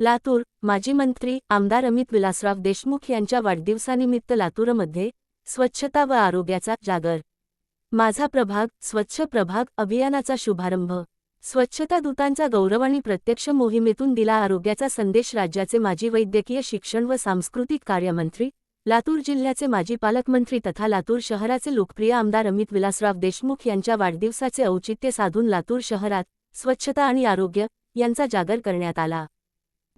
लातूर माजी मंत्री आमदार अमित विलासराव देशमुख यांच्या वाढदिवसानिमित्त लातूरमध्ये स्वच्छता व आरोग्याचा जागर माझा प्रभाग स्वच्छ प्रभाग अभियानाचा शुभारंभ। स्वच्छता दूतांचा गौरव आणि प्रत्यक्ष मोहिमेतून दिला आरोग्याचा संदेश। राज्याचे माजी वैद्यकीय शिक्षण व सांस्कृतिक कार्यमंत्री, लातूर जिल्ह्याचे माजी पालकमंत्री तथा लातूर शहराचे लोकप्रिय आमदार अमित विलासराव देशमुख यांच्या वाढदिवसाचे औचित्य साधून लातूर शहरात स्वच्छता आणि आरोग्य यांचा जागर करण्यात आला।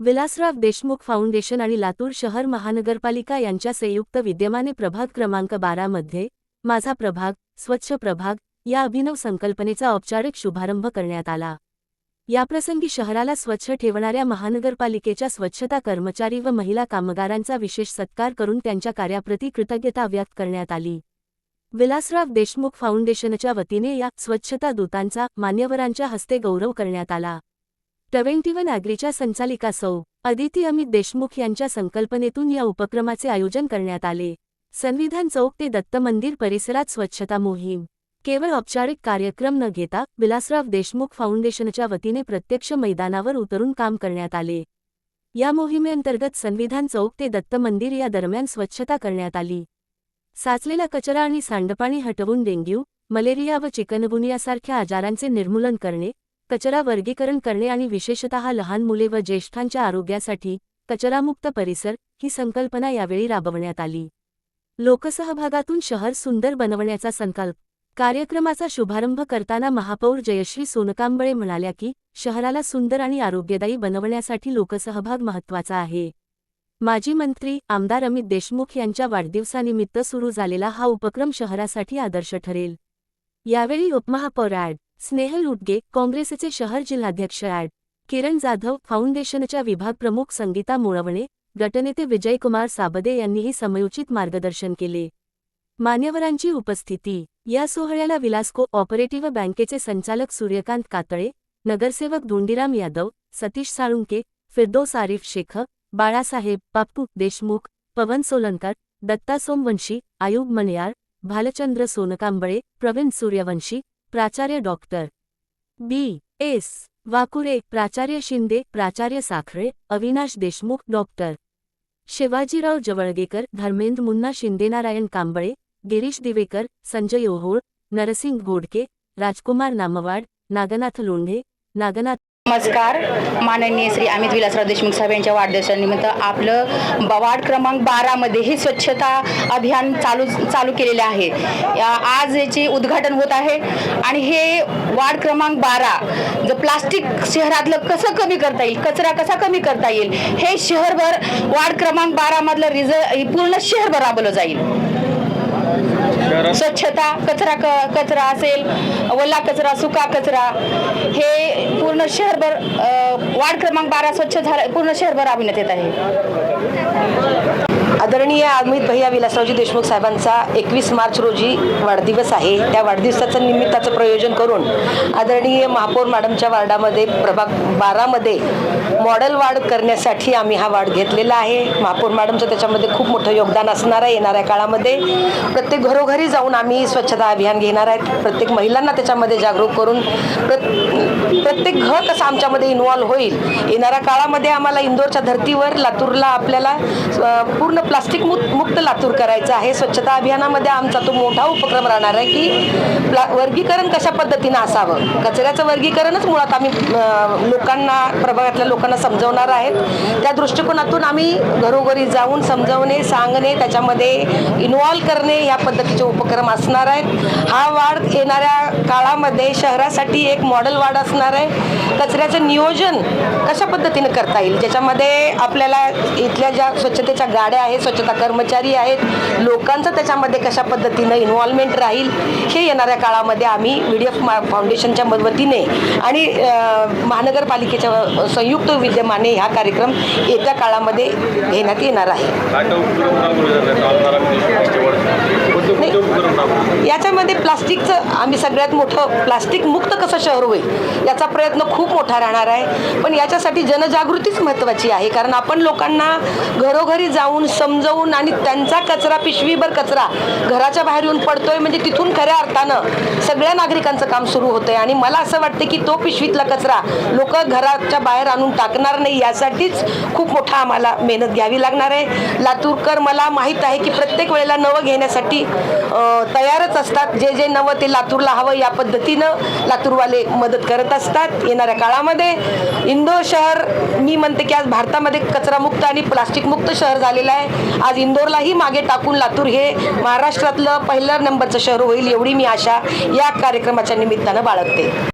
विलासराव देशमुख फाउंडेशन आणि लातूर शहर महानगरपालिका यांच्या संयुक्त विद्यमाने प्रभाग क्रमांक 12 मध्ये माझा प्रभाग स्वच्छ प्रभाग या अभिनव संकल्पनेचा औपचारिक शुभारंभ करण्यात आला। याप्रसंगी शहराला स्वच्छ ठेवणाऱ्या महानगरपालिकेच्या स्वच्छता कर्मचारी व महिला कामगारांचा विशेष सत्कार करून त्यांच्या कार्याप्रती कृतज्ञता व्यक्त करण्यात आली। विलासराव देशमुख फाउंडेशनच्या वतीने या स्वच्छता दूतांचा मान्यवरांच्या हस्ते गौरव करण्यात आला। 21 ॲग्रीच्या संचालिका सौ. अदिती अमित देशमुख यांच्या संकल्पनेतून या उपक्रमाचे आयोजन करण्यात आले। संविधान चौक ते दत्त मंदिर परिसरात स्वच्छता मोहीम केवळ औपचारिक कार्यक्रम न घेता विलासराव देशमुख फाउंडेशनच्या वतीने प्रत्यक्ष मैदानावर उतरून काम करण्यात आले। या मोहिमेअंतर्गत संविधान चौक ते दत्त मंदिर या दरम्यान स्वच्छता करण्यात आली। साचलेला कचरा आणि सांडपाणी हटवून डेंग्यू, मलेरिया व चिकनगुनियासारख्या आजारांचे निर्मूलन करणे, कचरा वर्गीकरण करणे आणि विशेषतः लहान मुले व ज्येष्ठांच्या आरोग्यासाठी कचरामुक्त परिसर ही संकल्पना यावेळी राबवण्यात आली। लोकसहभागातून शहर सुंदर बनवण्याचा संकल्प। कार्यक्रमाचा शुभारंभ करताना महापौर जयश्री सोनकांबळे म्हणाल्या की शहराला सुंदर आणि आरोग्यदायी बनवण्यासाठी लोकसहभाग महत्त्वाचा आहे। माजी मंत्री आमदार अमित देशमुख यांच्या वाढदिवसानिमित्त सुरू झालेला हा उपक्रम शहरासाठी आदर्श ठरेल। यावेळी उपमहापौर ॲड. स्नेहल उटगे, काँग्रेसचे शहर जिल्हाध्यक्ष ॲड. किरण जाधव, फाउंडेशनच्या विभाग प्रमुख संगीता मुळवणे, गटनेते विजयकुमार साबदे यांनीही समयोचित मार्गदर्शन केले। मान्यवरांची उपस्थिती। या सोहळ्याला विलासको ऑपरेटिव्ह बँकेचे संचालक सूर्यकांत कातळे, नगरसेवक धोंडीराम यादव, सतीश साळुंके, फिरदौस आरिफ शेख, बाळासाहेब बाप्पू देशमुख, पवन सोलनकर, दत्ता सोमवंशी, आयुब मणियार, भालचंद्र सोनकांबळे, प्रवीण सूर्यवंशी, प्राचार्य डॉक्टर बी. एस. वाकुरे, प्राचार्य शिंदे, प्राचार्य साखरे, अविनाश देशमुख, डॉक्टर शिवाजीराव जवळगेकर, धर्मेंद्र मुन्ना शिंदे, नारायण कांबळे, गिरीश दिवेकर, संजय ओहोळ, नरसिंग घोडके, राजकुमार नामवाड, नागनाथ लोंढे, नागनाथ। नमस्कार। माननीय श्री अमित विलासराव देशमुख साहेब यांच्या वाढदिवसानिमित्त आपलं वार्ड क्रमांक 12 मध्ये हे स्वच्छता अभियान चालू केलेले आहे। आज याचे उद्घाटन होत आहे आणि हे वार्ड क्रमांक 12 जो प्लास्टिक शहरातलं कसं कमी करता येईल, कचरा कसा कमी करता येईल हे शहरभर वार्ड क्रमांक 12 मधलं पूर्ण शहरभर राबवलं जाईल। स्वच्छता कचरा असेल, ओला कचरा, सुका कचरा हे पूर्ण शहरभर वार्ड क्रमांक 12 स्वच्छ झाला, पूर्ण शहरभर राबविण्यात येत आहे। आदरणीय अमित भैया विलासरावजी देशमुख साहेबांचा 21 मार्च रोजी वाढदिवस आहे। त्या वाढदिवसाचं निमित्ताचं प्रयोजन करून आदरणीय महापौर मॅडमच्या वार्डामध्ये प्रभाग 12 मध्ये मॉडेल वार्ड करण्यासाठी आम्ही हा वार्ड घेतलेला आहे। महापौर मॅडमचं त्याच्यामध्ये खूप मोठं योगदान असणार आहे। येणाऱ्या काळामध्ये प्रत्येक घरोघरी जाऊन आम्ही स्वच्छता अभियान घेणार आहेत। प्रत्येक महिलांना त्याच्यामध्ये जागरूक करून प्रत्येक घर कसं आमच्यामध्ये इन्व्हॉल्व होईल। येणाऱ्या काळामध्ये आम्हाला इंदोरच्या धर्तीवर लातूरला आपल्याला पूर्ण प्लास्टिक मुक्त लातूर करायचं आहे। स्वच्छता अभियानामध्ये आमचा तो मोठा उपक्रम राहणार आहे की वर्गीकरण कशा पद्धतीनं असावं, कचऱ्याचं वर्गीकरणच मुळात आम्ही लोकांना, प्रभागातल्या लोकांना समजवणार आहेत। त्या दृष्टिकोनातून आम्ही घरोघरी जाऊन समजवणे, सांगणे, त्याच्यामध्ये इन्व्हॉल्व करणे या पद्धतीचे उपक्रम असणार आहेत। हा वार्ड येणाऱ्या काळामध्ये शहरासाठी एक मॉडेल वार्ड असणार आहे। कचऱ्याचं नियोजन कशा पद्धतीनं करता येईल, ज्याच्यामध्ये आपल्याला इथल्या ज्या स्वच्छतेच्या गाड्या आहेत, स्वच्छता कर्मचारी आहेत, लोकांचं त्याच्यामध्ये कशा पद्धतीनं इन्व्हॉल्वमेंट राहील हे येणाऱ्या काळामध्ये आम्ही व्हीडीएफ फाउंडेशनच्या वतीने आणि महानगरपालिकेच्या संयुक्त विद्यमाने हा कार्यक्रम येत्या काळामध्ये घेण्यात येणार आहे। याच्यामध्ये प्लास्टिकचं आम्ही सगळ्यात मोठं प्लास्टिक मुक्त कसं शहर होईल याचा प्रयत्न खूप मोठा राहणार आहे। पण याच्यासाठी जनजागृतीच महत्त्वाची आहे, कारण आपण लोकांना घरोघरी जाऊन समजावून आणि त्यांचा कचरा, पिशवीभर कचरा घराच्या बाहेर येऊन पडतोय म्हणजे तिथून खऱ्या अर्थानं सगळ्या नागरिकांचं काम सुरू होतंय। आणि मला असं वाटतं की तो पिशवीतला कचरा लोक घराच्या बाहेर आणून टाकणार नाही यासाठीच खूप मोठा आम्हाला मेहनत घ्यावी लागणार आहे. लातूरकर मला माहीत आहे की प्रत्येक वेळेला नवं घेण्यासाठी तयारच असतात. जे जे नवं ते लातूरला हवं या पद्धतीनं लातूरवाले मदत करत असतात. येणाऱ्या काळामध्ये इंदोर शहर मी म्हणते की आज भारतामध्ये कचरामुक्त आणि प्लास्टिकमुक्त शहर झालेलं आहे. आज इंदोरलाही मागे टाकून लातूर हे महाराष्ट्रातलं पहिल्या नंबरचं शहर होईल एवढी मी आशा या कार्यक्रमाच्या निमित्तानं बाळगते.